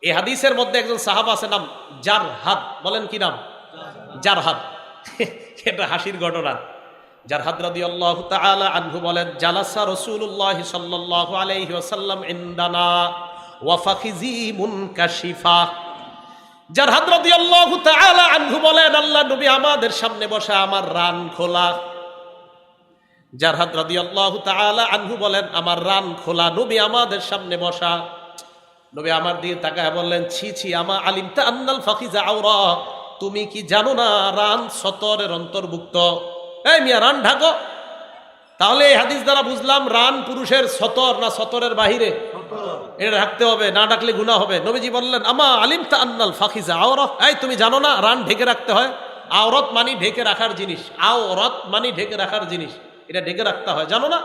এই হাদিসের মধ্যে একজন সাহাবা আছে, নাম জারহাদ। বলেন কি নাম? জারহাদ। এটা হাসির ঘটনা। জারহাদ রাদিয়াল্লাহু তাআলা আনহু বলেন, জালাসা রাসূলুল্লাহ সাল্লাল্লাহু আলাইহি ওয়াসাল্লাম ইনদানা ওয়া ফাখিজি মুনকাশিফা। জারহাদ রাদিয়াল্লাহু তাআলা আনহু বলেন, আল্লাহ নবী আমাদের সামনে বসা, আমার রান খোলা। জারহাদ রাদিয়াল্লাহু তাআলা আনহু বলেন, আমার রান খোলা, নবী আমাদের সামনে বসা। নবী আমার দিকে তাকায় বললেন, ছি ছি, আমা আলিমতা আন্নাল ফাখিজা আওরা, তুমি কি জানো না রান সতরের অন্তর্ভুক্ত? এই মিয়া, রান ঢাকো। তাহলে এই হাদিস দ্বারা বুঝলাম রান পুরুষের সতর না সতরের বাহিরে, এটা ঢাকতে হবে, না ডাকলে গুনাহ হবে। নবীজি বললেন, আমা আলিমতা আন্নাল ফাখিজা আওরা, এই তুমি জানো না রান ঢেকে রাখতে হয়? আওরত মানে ঢেকে রাখার জিনিস, আওরত মানে ঢেকে রাখার জিনিস, এটা ঢেকে রাখতে হয়, জানো না?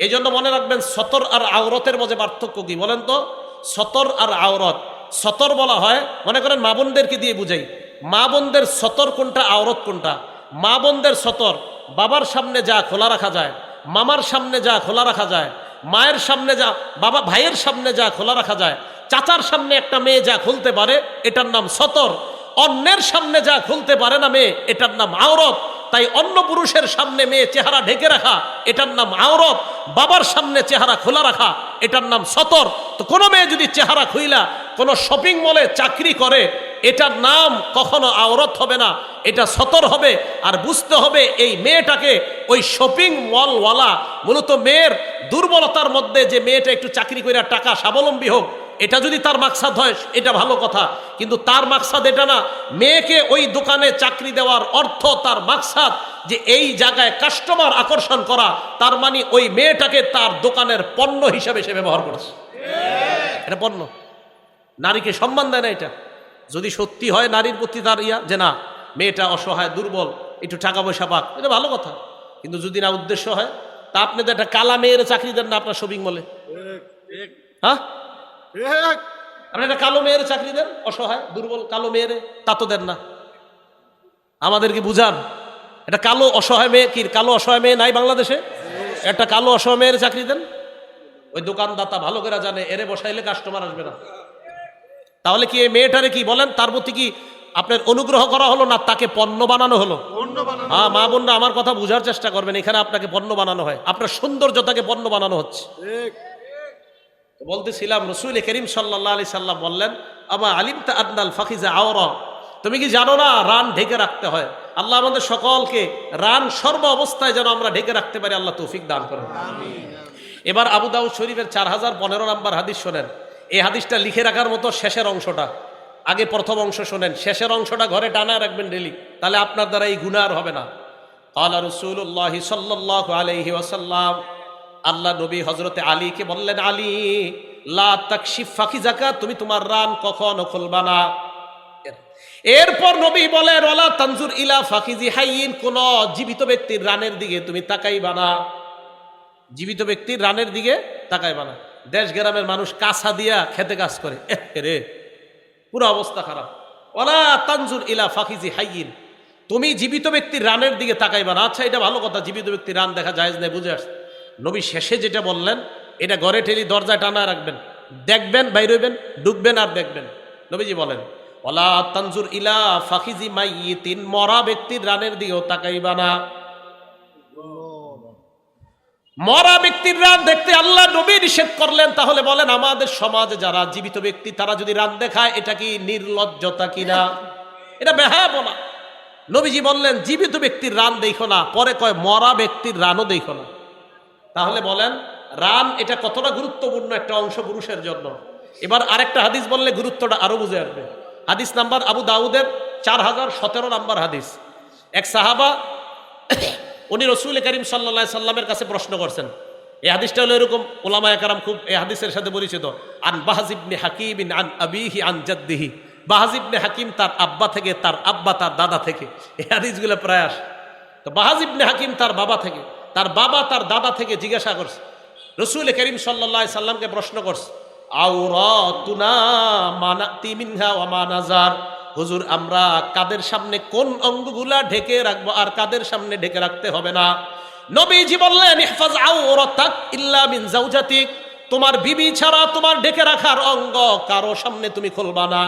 এই জন্য মনে রাখবেন, সতর আর আওরতের মধ্যে পার্থক্য কি বলেন তো? সতর আর আওরত, সতর বলা হয়, মনে করেন মা বোনদেরকে দিয়ে বুঝাই, মা বোনদের সতর কোনটা, আওরত কোনটা? মা বোনদের সতর বাবার সামনে যা খোলা রাখা যায়, মামার সামনে যা খোলা রাখা যায়, মায়ের সামনে যা, বাবা ভাইয়ের সামনে যা খোলা রাখা যায়, চাচার সামনে একটা মেয়ে যা খুলতে পারে, এটার নাম সতর। অন্যের সামনে যা খুলতে পারে না মেয়ে, এটার নাম আওরত। তাই অন্য পুরুষের সামনে মেয়ে চেহারা ঢেকে রাখা, এটার নাম আওরত। বাবার সামনে চেহারা খোলা রাখা, এটার নাম সতর। তো কোনো মেয়ে যদি চেহারা খুইলা কোনো শপিং মলে চাকরি করে, এটার নাম কখনো আওরত হবে না, এটা সতর হবে। আর বুঝতে হবে এই মেয়েটাকে, ওই শপিং মলওয়ালা মূলত মেয়ের দুর্বলতার মধ্যে, যে মেয়েটা একটু চাকরি করে টাকা স্বাবলম্বী হোক, এটা যদি তার মাকসাদ হয় এটা ভালো কথা, কিন্তু তার মাকসাদ এটা না। মেয়েকে ওই দোকানে চাকরি দেওয়ার অর্থ, তার মাকসাদ যে এই জায়গায় কাস্টমার আকর্ষণ করা, তার মানে ওই মেয়েটাকে তার দোকানের পণ্য হিসাবে সে ব্যবহার করছে। এটা পণ্য, নারীকে সম্মান দেয় না। এটা যদি সত্যি হয় নারীর প্রতি তার যে না, মেয়েটা অসহায় দুর্বল, একটু টাকা পয়সা পাক, এটা ভালো কথা। কিন্তু যদি না উদ্দেশ্য হয়, তা আপনি তো একটা কালা মেয়ের চাকরি দেন না আপনার শপিং মলে, হ্যাঁ? আপনি একটা কালো মেয়ের চাকরি দেন, অসহায় দুর্বল কালো মেয়ের, তা তো দেন না। আমাদেরকে বুঝান, এটা কালো অসহায় মেয়ে, কি কালো অসহায় মেয়ে নাই বাংলাদেশে? একটা কালো অসহায় মেয়ের চাকরি দেন। ওই দোকানদাতা ভালো করে জানে এরে বসাইলে কাস্টমার আসবে না। তাহলে কি এই মেয়েটারে কি বলেন, তার প্রতি কি আপনার অনুগ্রহ করা হলো না তাকে পণ্য বানানো হলো? হ্যাঁ মা বোনরা আমার কথা বোঝার চেষ্টা করবেন, এখানে আপনাকে পণ্য বানানো হয়, আপনার সৌন্দর্যতাকে পণ্য বানানো হচ্ছে। তো বলতেছিলাম রাসূল করিম সাল্লাল্লাহু আলাইহি সাল্লাম বললেন, আমা আলিমতা আদনাল ফাখিজা আওরা, তুমি কি জানো না রান ঢেকে রাখতে হয়? আল্লাহ আমাদের সকলকে রান সর্ব অবস্থায় যেন আমরা ঢেকে রাখতে পারি, আল্লাহ তৌফিক দান করেন। এবার আবু দাউদ শরীফের 4015 নম্বর হাদিস শোনেন। এই হাদিসটা লিখে রাখার মতো শেষের অংশটা, আগে প্রথম অংশ শোনেন, শেষের অংশটা ঘরে টানা রাখবেন ডেলি, তাহলে আপনার দ্বারা এই গুনাহ আর হবে না। ক্বালা রাসূলুল্লাহ সাল্লাল্লাহু আলাইহি ওয়াসাল্লাম, আল্লাহ নবী হযরতে আলীকে বললেন, আলী লা তাকশিফ ফাখিজাকা, তুমি তোমার রান কখনো খুলবা না। এরপর নবী বলেন, ওয়ালা তানজুর ইলা ফাখিজি হাইয়িন, কোন জীবিত ব্যক্তির রানের দিকে তুমি তাকাইবা না, জীবিত ব্যক্তির রানের দিকে তাকাইবা না। দেশ গ্রামের মানুষ কাঁচা দিয়া খেতে কাজ করে, রে পুরো অবস্থা খারাপ। ওয়ালা তানজুর ইলা ফাখিজি হাইয়িন, তুমি জীবিত ব্যক্তির রানের দিকে তাকাইবা না। আচ্ছা এটা ভালো কথা, জীবিত ব্যক্তির রান দেখা জায়েজ নাই, বুঝে আসছে। নবী শেষে যেটা বললেন এটা ঘরে ঠেলি দরজায় টানা রাখবেন, দেখবেন বাইর হইবেন, ঢুকবেন আর দেখবেন। নবীজি বলেন, ওয়ালা তানজুর ইলা ফাখিজি মাইয়িতিন, মরা ব্যক্তির রানের দিকেও তাকাইবা না। মরা ব্যক্তির রান দেখতে আল্লাহ নবী নিষেধ করলেন। তাহলে বলেন আমাদের সমাজে যারা জীবিত ব্যক্তি তারা যদি রান দেখায়, এটা কি নির্লজ্জতা কিনা? এটা বেহায়াপনা। নবীজি বললেন জীবিত ব্যক্তির রান দেখো না, পরে কয় মরা ব্যক্তির রানও দেখো না। তাহলে বলেন রান এটা কতটা গুরুত্বপূর্ণ একটা অংশ পুরুষের জন্য। এবার আরেকটা হাদিস বললে গুরুত্বটা আরো বুঝে আসবে। হাদিস নাম্বার আবু দাউদের 4017 নাম্বার হাদিস। এক সাহাবা উনি রাসূল করিম সাল্লাল্লাহু আলাইহি সাল্লামের কাছে প্রশ্ন করছেন। এই হাদিসটা হলো এরকম, উলামায়ে কেরাম খুব এই হাদিসের সাথে পরিচিত। আন বাহজ ইবনে হাকিম আন আবিহি আন জাদ্দিহি, বাহজ ইবনে হাকিম তার আব্বা থেকে, তার আব্বা তার দাদা থেকে। এই হাদিসগুলো প্রায় আসে। তো বাহজ ইবনে হাকিম তার বাবা থেকে, তার বাবা তার দাদা থেকে জিজ্ঞাসা করছে, রাসূল করিম সাল্লাল্লাহু আলাইহি সাল্লামকে প্রশ্ন করছে, আওরাতুনা মানাতি মিনহা ওয়া মা নাজার, হুজুর আমরা কাদের সামনে কোন অঙ্গগুলা ঢেকে রাখবো আর কাদের সামনে ঢেকে রাখতে হবে না? নবীজি বললেন, ইহফাজ আওরাতাক ইল্লা মিন যাওজাতিক, তোমার বিবি ছাড়া তোমার ঢেকে রাখার অঙ্গ কারো সামনে তুমি খুলবা না।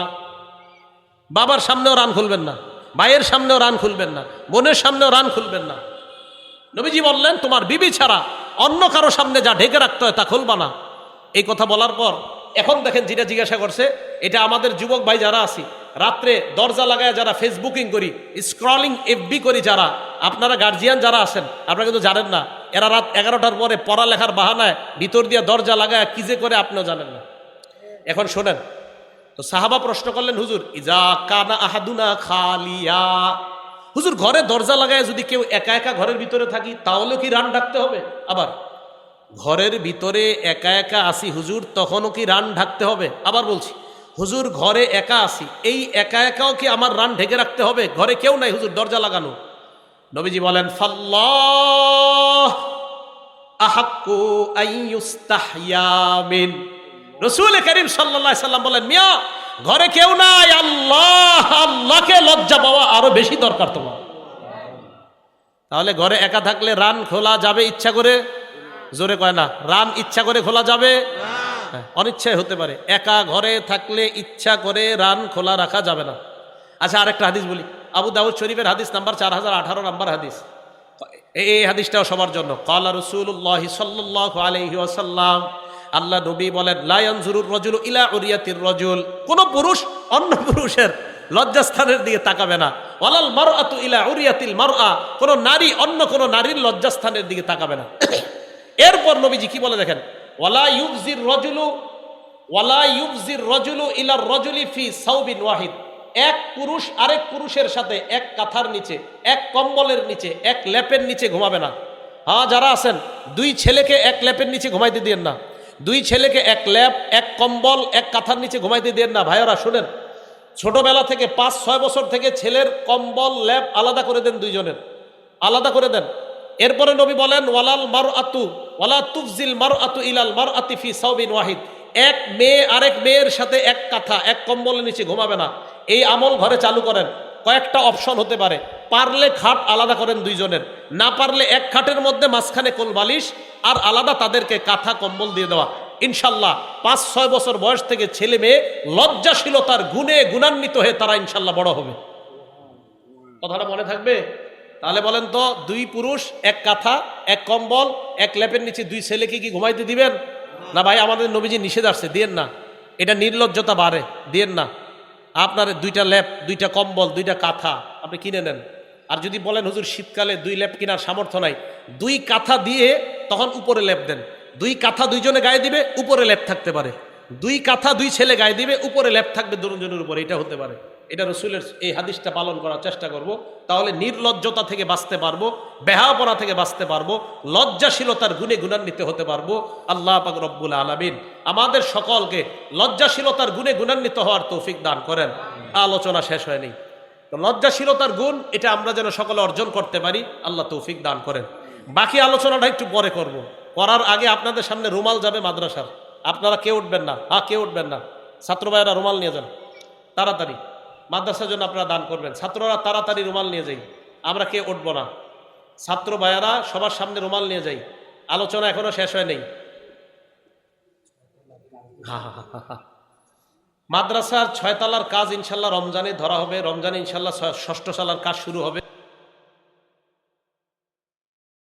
বাবার সামনেও রান খুলবেন না, ভাইয়ের সামনেও রান খুলবেন না, বোনের সামনেও রান খুলবেন না। নবীজি বললেন তোমার বিবি ছাড়া অন্য কারো সামনে যা ঢেকে রাখতে হয় তা খুলবা না। এই কথা বলার পর এখন দেখেন যেটা জিজ্ঞাসা করছে, এটা আমাদের যুবক ভাই যারা আছি, রাত্রে দরজা লাগায় যারা ফেসবুকিং করি, স্ক্রলিং এফবি করি যারা, আপনারা গার্জিয়ান যারা আছেন আপনারা কিন্তু জানেন না, এরা রাত 11টার পরে পড়ালেখার বাহানায় ভিতর দিয়ে দরজা লাগায় কি যে করে আপনিও জানেন না। এখন শোনেন, তো সাহাবা প্রশ্ন করলেন, হুজুর ইজা কানা আহাদুনা খালিয়া, হুজুর ঘরে দরজা লাগায় যদি কেউ একা একা ঘরের ভিতরে থাকি তাহলেও কি রান ঢাকতে হবে? আবার ঘরের ভিতরে একা একা আসি হুজুর, তখনও কি রান ঢাকতে হবে? আবার বলছি, হুজুর ঘরে একা আসি, এই একা একাও কি আমার রান ঢেকে রাখতে হবে? ঘরে কেউ নাই হুজুর, দরজা লাগানো। নবীজি বলেন, ফাল্লাহ আহাক্কু আইয়ুস্তাহইয়া মিন, রাসূল করিম সাল্লাল্লাহু আলাইহি সাল্লাম বলেন, মিয়া ঘরে কেউ নাই, আল্লাহ, আল্লাহকে লজ্জা পাওয়া আরো বেশি দরকার তোমার। তাহলে ঘরে একা থাকলে রান খোলা যাবে ইচ্ছা করে? জোরে কয় না, রান ইচ্ছা করে খোলা যাবে? অনিচ্ছায় হতে পারে। একা ঘরে থাকলে ইচ্ছা করে রান খোলা রাখা যাবে না। আচ্ছা আরেকটা হাদিস বলি, আবু দাউদ শরীফের হাদিস নাম্বার 4018 নাম্বার হাদিস। এই হাদিসটাও সবার জন্য। ক্বালা রাসূলুল্লাহ সাল্লাল্লাহু আলাইহি ওয়াসাল্লাম, আল্লাহ নবী বলেন, লা ইয়ানজুরুর রাজুলু ইলা উরিয়াতির রাজুল, কোন পুরুষ অন্য পুরুষের লজ্জাস্থানের দিকে তাকাবে না। ওয়ালাল মারআতু ইলা উরিয়াতিল মারআ, কোন নারী অন্য কোন নারীর লজ্জাস্থানের দিকে তাকাবে না। এরপর নবীজি কি বলে দেখেন, ওয়ালা ইউবজির রাজুলু ইলার রাজুলি ফি সাওবিন ওয়াহিদ, এক পুরুষ আরেক পুরুষের সাথে এক কাঁথার নিচে, এক কম্বলের নিচে, এক লেপের নিচে ঘুমাবে না। হ্যাঁ যারা আছেন, দুই ছেলেকে এক লেপের নিচে ঘুমাইতে দিয়েন না, দুই ছেলেকে এক লেপ, এক কম্বল, এক কাঁথার নিচে ঘুমাইতে দিয়েন না। ভাইয়েরা শুনেন, ছোটবেলা থেকে 5-6 বছর থেকে ছেলের কম্বল লেপ আলাদা করে দেন, দুইজনের আলাদা করে দেন। এরপরে নবী বলেন, ওয়ালাল মারআতু ওয়ালা তুফজিল মারআতু ইলাল মারআতি ফি সাওবিন ওয়াহিদ, এক মেয়ে আরেক মেয়ের সাথে এক কাঁথা, এক কম্বলের নিচে ঘুমাবে না। এই আমল ঘরে চালু করেন। কয়েকটা অপশন হতে পারে, পারলে খাট আলাদা করেন দুইজনের, না পারলে এক খাটের মধ্যে মাঝখানে কোল বালিশ আর আলাদা তাদেরকে কাঁথা কম্বল দিয়ে দেওয়া। ইনশাল্লাহ 5-6 বছর বয়স থেকে ছেলে মেয়ে লজ্জাশীলতার গুণে গুণান্বিত হয়ে তারা ইনশাল্লাহ বড় হবে। কথাটা মনে থাকবে? তাহলে বলেন তো, 2 পুরুষ 1 কাঁথা 1 কম্বল 1 লেপের নিচে 2 ছেলেকে কি ঘুমাইতে দিবেন? না ভাই, আমাদের নবীজি নিষেধ আসছে, দিয়েন না। এটা নির্লজ্জতা বাড়ে, দিয়েন না। আপনার 2টা লেপ 2টা কম্বল 2টা কাঁথা আপনি কিনে নেন। আর যদি বলেন হুজুর শীতকালে 2 লেপ কেনার সামর্থ্য নাই, 2 কাঁথা দিয়ে তখন উপরে লেপ দেন। 2 কাঁথা 2 জনে গায়ে দিবে, উপরে লেপ থাকতে পারে। 2 কাঁথা 2 ছেলে গায়ে দিবে, উপরে লেপ থাকবে দুজনের উপরে, এটা হতে পারে। এটা রসুলের এই হাদিসটা পালন করার চেষ্টা করব, তাহলে নির্লজ্জতা থেকে বাঁচতে পারবো, বেহাপনা থেকে বাঁচতে পারবো, লজ্জাশীলতার গুণে গুণান্বিত হতে পারবো। আল্লাহ পাক রব্বুল আলামিন আমাদের সকলকে লজ্জাশীলতার গুণে গুণান্বিত হওয়ার তৌফিক দান করেন। আলোচনা শেষ হয়নি, তো লজ্জাশীলতার গুণ এটা আমরা যেন সকলে অর্জন করতে পারি, আল্লাহ তৌফিক দান করেন। বাকি আলোচনাটা একটু পরে করব, করার আগে আপনাদের সামনে রুমাল যাবে মাদ্রাসার, আপনারা কেউ উঠবেন না, কেউ উঠবেন না। ছাত্র ভাইয়েরা রুমাল নিয়ে যান তাড়াতাড়ি, মাদ্রাসার জন্য আপনারা দান করবেন। ছাত্ররা তাড়াতাড়ি রুমাল নিয়ে যাই, আমরা কেউ উঠবো না। ছাত্র ভাইয়েরা সবার সামনে রুমাল নিয়ে যাই, আলোচনা এখনো শেষ হয় নেই। মাদ্রাসার 6 তলার কাজ ইনশাল্লাহ রমজানে ধরা হবে, রমজানে ইনশাল্লাহ 6ষ্ঠ সালার কাজ শুরু হবে।